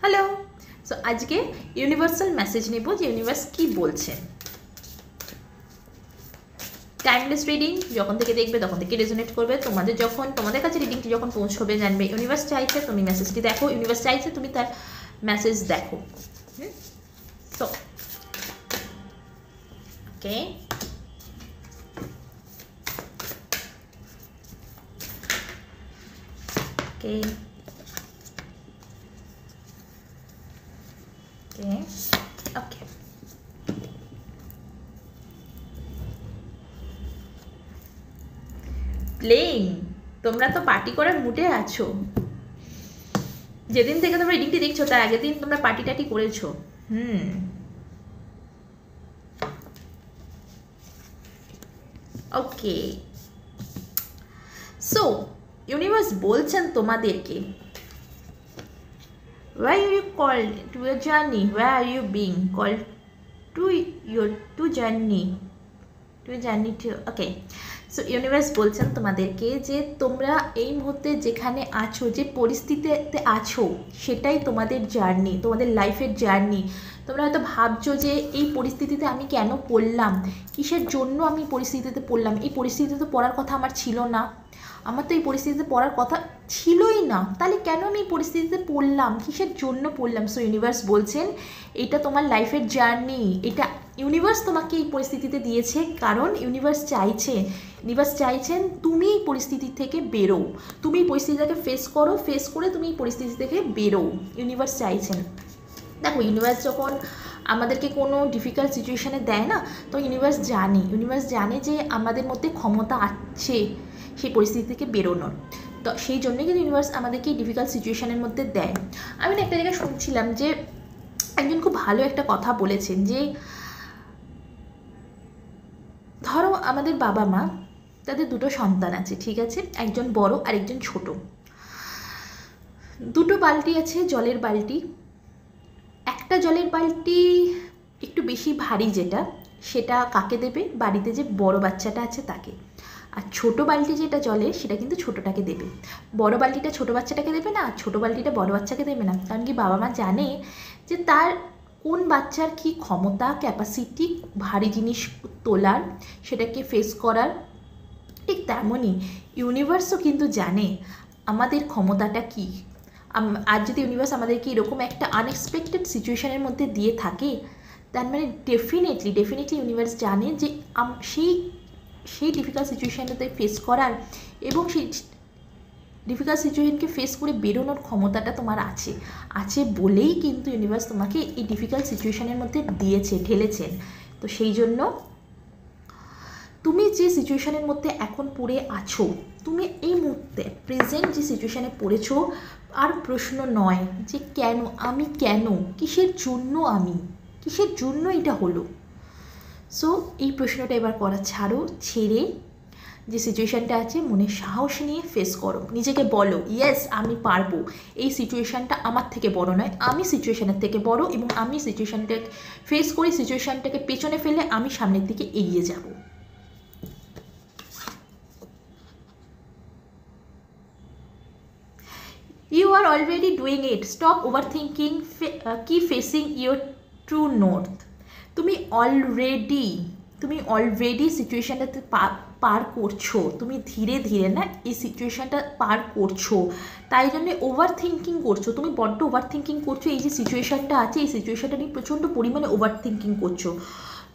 Hello. So আজকে universal message নেব যে ইউনিভার্স কী বলছে। টাইমলেস রিডিং যখন থেকে দেখবে তখন থেকে রেজোনেট করবে। তোমাদের কাছে রিডিংটি যখন পৌঁছবে জানবে ইউনিভার্স চাইছে তুমি মেসেজটি দেখো, ইউনিভার্স চাইছে তুমি তার মেসেজ দেখো। সো ওকে, ওকে, ওকে, ওকে। প্লেইং, তোমরা তো পার্টি করার মুডে আছো। যেদিন থেকে তোমরা রিডিংটি দেখছো তার আগের দিন তোমরা পার্টি টাটি করেছো। ওকে, সো ইউনিভার্স বলছেন তোমাদেরকে, why are you called to your journey, where are you being called to your journey to okay. So universe বলছেন তোমাদেরকে যে তোমরা এই মুহূর্তে যেখানে আছো, যে পরিস্থিতিতে আছো, সেটাই তোমাদের জার্নি, তোমাদের লাইফের জার্নি। তোমরা হয়তো ভাবছো যে এই পরিস্থিতিতে আমি কেন পড়লাম, কিসের জন্য আমি পরিস্থিতিতে পড়লাম, এই পরিস্থিতিতে পড়ার কথা আমার ছিল না, আমার তো এই পরিস্থিতিতে পড়ার কথা ছিলই না, তাহলে কেন আমি এই পরিস্থিতিতে পড়লাম, কিসের জন্য পড়লাম। সো ইউনিভার্স বলছেন এটা তোমার লাইফের জার্নি, এটা ইউনিভার্স তোমাকে এই পরিস্থিতিতে দিয়েছে কারণ ইউনিভার্স চাইছেন তুমি এই পরিস্থিতি থেকে বেরো, তুমি এই পরিস্থিতিটাকে ফেস করে তুমি এই পরিস্থিতি থেকে বেরো। ইউনিভার্স চাইছেন, দেখো ইউনিভার্স যখন আমাদেরকে কোনো ডিফিকাল্ট সিচুয়েশানে দেয় না, তো ইউনিভার্স জানে যে আমাদের মধ্যে ক্ষমতা আছে সেই পরিস্থিতি থেকে বেরোনোর। তো সেই জন্যই কিন্তু ইউনিভার্স আমাদেরকে এই ডিফিকাল্ট সিচুয়েশানের মধ্যে দেয়। আমি না একটা জায়গায় শুনছিলাম যে একজন খুব ভালো একটা কথা বলেছেন যে ধরো আমাদের বাবা মা, তাদের দুটো সন্তান আছে, ঠিক আছে, একজন বড় আর একজন ছোট। দুটো বালতি আছে, জলের বালতি। একটা জলের বালতি একটু বেশি ভারী, সেটা কাকে দেবে, বাড়িতে যে বড় বাচ্চাটা আছে তাকে। আর ছোট বালতি যেটা জলের, সেটা কিন্তু ছোটোটাকে দেবে। বড় বালতিটা ছোট বাচ্চাটাকে দেবে না, আর ছোটো বালতিটা বড় বাচ্চাকে দেবে না, কারণ কি বাবা মা জানে যে তার কোন বাচ্চার কি ক্ষমতা, ক্যাপাসিটি ভারী জিনিস তোলার, সেটাকে ফেস করার। ঠিক তেমনই ইউনিভার্সও কিন্তু জানে আমাদের ক্ষমতাটা কী। আর যদি ইউনিভার্স আমাদেরকে এরকম একটা আনএক্সপেক্টেড সিচুয়েশানের মধ্যে দিয়ে থাকে, তার মানে ডেফিনেটলি ইউনিভার্স জানে যে সেই ডিফিকাল্ট সিচুয়েশানটাতে ফেস করার এবং সেই ডিফিকাল্ট সিচুয়েশনকে ফেস করে বেরোনোর ক্ষমতাটা তোমার আছে বলেই কিন্তু ইউনিভার্স তোমাকে এই ডিফিকাল্ট সিচুয়েশানের মধ্যে ঢেলেছেন। তো সেই জন্য তুমি যে সিচুয়েশানের মধ্যে এখন পড়ে আছো, তুমি এই মুহূর্তে প্রেজেন্ট যে সিচুয়েশানে পড়েছো, আর প্রশ্ন নয় যে কেন, কিসের জন্য এটা হলো। সো এই প্রশ্নটা এবার করা ছেড়ে যে সিচুয়েশানটা আছে মনে সাহস নিয়ে ফেস করো, নিজেকে বলো ইয়েস আমি পারবো, এই সিচুয়েশানটা আমার থেকে বড় নয়, আমি সিচুয়েশানের থেকে বড়, এবং আমি সিচুয়েশানটাকে ফেস করি, সিচুয়েশানটাকে পেছনে ফেলে আমি সামনের দিকে এগিয়ে যাব। You are already doing it. Stop overthinking. Keep facing your true north. তুমি অলরেডি সিচুয়েশানটাতে পার করছো, তুমি ধীরে ধীরে না এই সিচুয়েশানটা পার করছো, তাই জন্য ওভার থিঙ্কিং করছো, তুমি বড্ড ওভার থিঙ্কিং করছো। এই যে সিচুয়েশানটা আছে, এই সিচুয়েশানটা নিয়ে প্রচণ্ড পরিমাণে ওভার থিঙ্কিং করছো।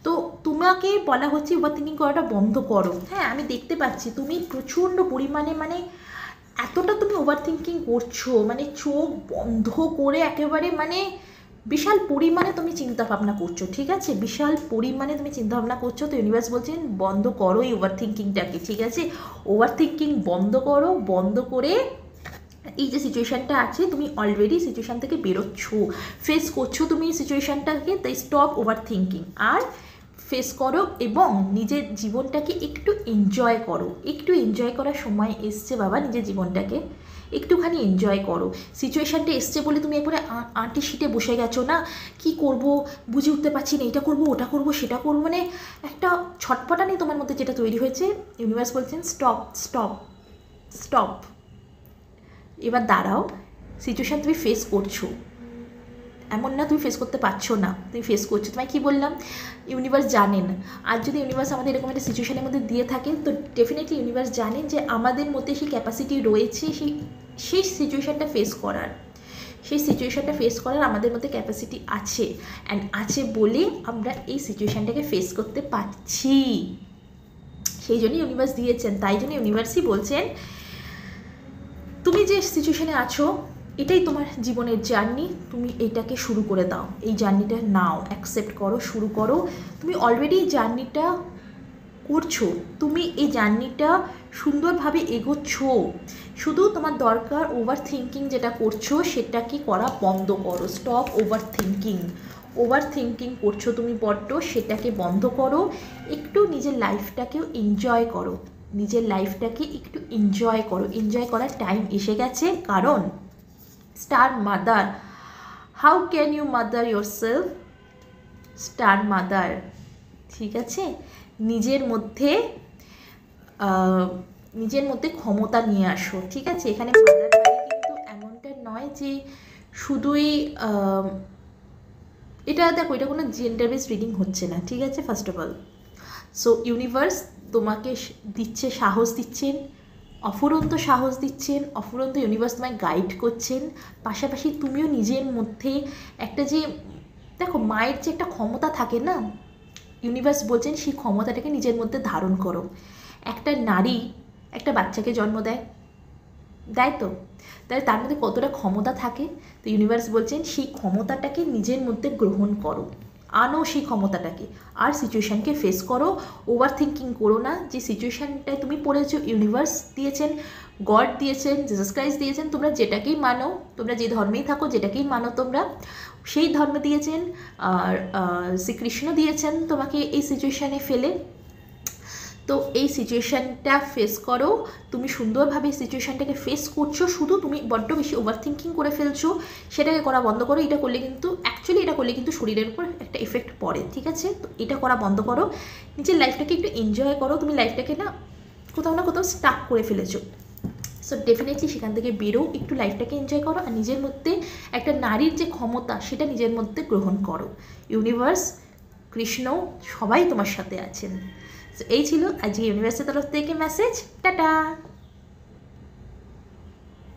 তো তোমাকে বলা হচ্ছে ওভার থিঙ্কিং করাটা বন্ধ করো। হ্যাঁ, আমি দেখতে পাচ্ছি তুমি প্রচণ্ড পরিমাণে এতটা তুমি ওভার থিঙ্কিং করছো, চোখ বন্ধ করে একেবারে বিশাল পরিমাণে তুমি চিন্তাভাবনা করছো, ঠিক আছে, বিশাল পরিমাণে তুমি চিন্তাভাবনা করছো। তো ইউনিভার্স বলছেন বন্ধ করো এই ওভার থিঙ্কিংটাকে, ঠিক আছে, ওভার থিঙ্কিং বন্ধ করে এই যে সিচুয়েশানটা আছে, তুমি অলরেডি সিচুয়েশান থেকে বেরোচ্ছো, ফেস করছো তুমি এই সিচুয়েশানটাকে। তাই স্টপ ওভার থিঙ্কিং, আর ফেস করো এবং নিজের জীবনটাকে একটু এনজয় করো। একটু এনজয় করার সময় এসছে বাবা, নিজের জীবনটাকে একটুখানি এনজয় করো। সিচুয়েশানটা এসছে বলে তুমি একবারে আঁটি সিটে বসে গেছো না, কি করব বুঝে উঠতে পারছি না, এটা করব ওটা করব সেটা করবো, একটা ছটপটানি তোমার মধ্যে যেটা তৈরি হয়েছে। ইউনিভার্স বলছেন স্টপ, এবার দাঁড়াও, সিচুয়েশান তুমি ফেস করছো, এমন না তুমি ফেস করতে পারছো না, তুমি ফেস করছো। তোমায় কী বললাম, ইউনিভার্স জানেন। আর যদি ইউনিভার্স আমাদের এরকম একটা সিচুয়েশনের মধ্যে দিয়ে থাকে, তো ডেফিনেটলি ইউনিভার্স জানেন যে আমাদের মধ্যে সেই ক্যাপাসিটি রয়েছে সেই সিচুয়েশানটা ফেস করার, আমাদের মধ্যে ক্যাপাসিটি আছে, অ্যান্ড আছে বলে আমরা এই সিচুয়েশানটাকে ফেস করতে পারছি। সেই জন্যই ইউনিভার্স দিয়েছেন। তাই জন্য ইউনিভার্সই বলছেন তুমি যে সিচুয়েশানে আছো এটাই তোমার জীবনের জার্নি, তুমি এটাকে শুরু করে দাও, এই জার্নিটা নাও, অ্যাকসেপ্ট করো, শুরু করো। তুমি অলরেডি জার্নিটা করছো, তুমি এই জার্নিটা সুন্দরভাবে এগোচ্ছো। শুধু তোমার দরকার ওভার থিঙ্কিং যেটা করছো সেটাকে করা বন্ধ করো। স্টপ ওভার থিঙ্কিং করছো তুমি বড্ড, সেটাকে বন্ধ করো। একটু নিজের লাইফটাকেও এনজয় করো, এনজয় করার টাইম এসে গেছে। কারণ star mother, how can you mother yourself, star mother, ঠিক আছে? নিজের মধ্যে ক্ষমতা নিয়ে আসো, ঠিক আছে? এখানে মাদার মানে কিন্তু এমনটা নয় যে শুধুই এটা দেখো, এটা কোনো জেন্ডার বেস রিডিং হচ্ছে না, ঠিক আছে? First of all, so universe তোমাকে দিচ্ছে, সাহস দিচ্ছেন, অফুরন্ত সাহস দিচ্ছেন, অফুরন্ত ইউনিভার্স তোমায় গাইড করছেন। পাশাপাশি তুমিও নিজের মধ্যে একটা যে দেখো মায়ের যে একটা ক্ষমতা থাকে না, ইউনিভার্স বলছেন সেই ক্ষমতাটাকে নিজের মধ্যে ধারণ করো। একটা নারী একটা বাচ্চাকে জন্ম দেয় তো, তাহলে তার মধ্যে কতটা ক্ষমতা থাকে। তো ইউনিভার্স বলছেন সেই ক্ষমতাটাকে নিজের মধ্যে গ্রহণ করো, আনো সেই ক্ষমতাটাকে, আর সিচুয়েশানকে ফেস করো। ওভার থিঙ্কিং করো না। যে সিচুয়েশানটায় তুমি পড়েছো ইউনিভার্স দিয়েছেন, গড দিয়েছেন, জিসাস ক্রাইস্ট দিয়েছেন, তোমরা যেটাকেই মানো, তোমরা যে ধর্মেই থাকো, যেটাকেই মানো তোমরা, সেই ধর্ম দিয়েছেন। আর শ্রীকৃষ্ণ দিয়েছেন তোমাকে এই সিচুয়েশানে ফেলে। তো এই সিচুয়েশানটা ফেস করো, তুমি সুন্দরভাবে সিচুয়েশানটাকে ফেস করছো, শুধু তুমি বড্ড বেশি ওভার থিঙ্কিং করে ফেলছো, সেটাকে করা বন্ধ করো। এটা করলে কিন্তু শরীরের উপর একটা এফেক্ট পড়ে, ঠিক আছে? তো এটা করা বন্ধ করো, নিজের লাইফটাকে একটু এনজয় করো। তুমি লাইফটাকে না কোথাও স্টাক করে ফেলেছো, সো ডেফিনেটলি সেখান থেকে বেরো, একটু লাইফটাকে এনজয় করো, আর নিজের মধ্যে একটা নারীর যে ক্ষমতা সেটা নিজের মধ্যে গ্রহণ করো। ইউনিভার্স, কৃষ্ণ সবাই তোমার সাথে আছেন। সো এই ছিল আজকে ইউনিভার্সের তরফ থেকে মেসেজ। টাটা।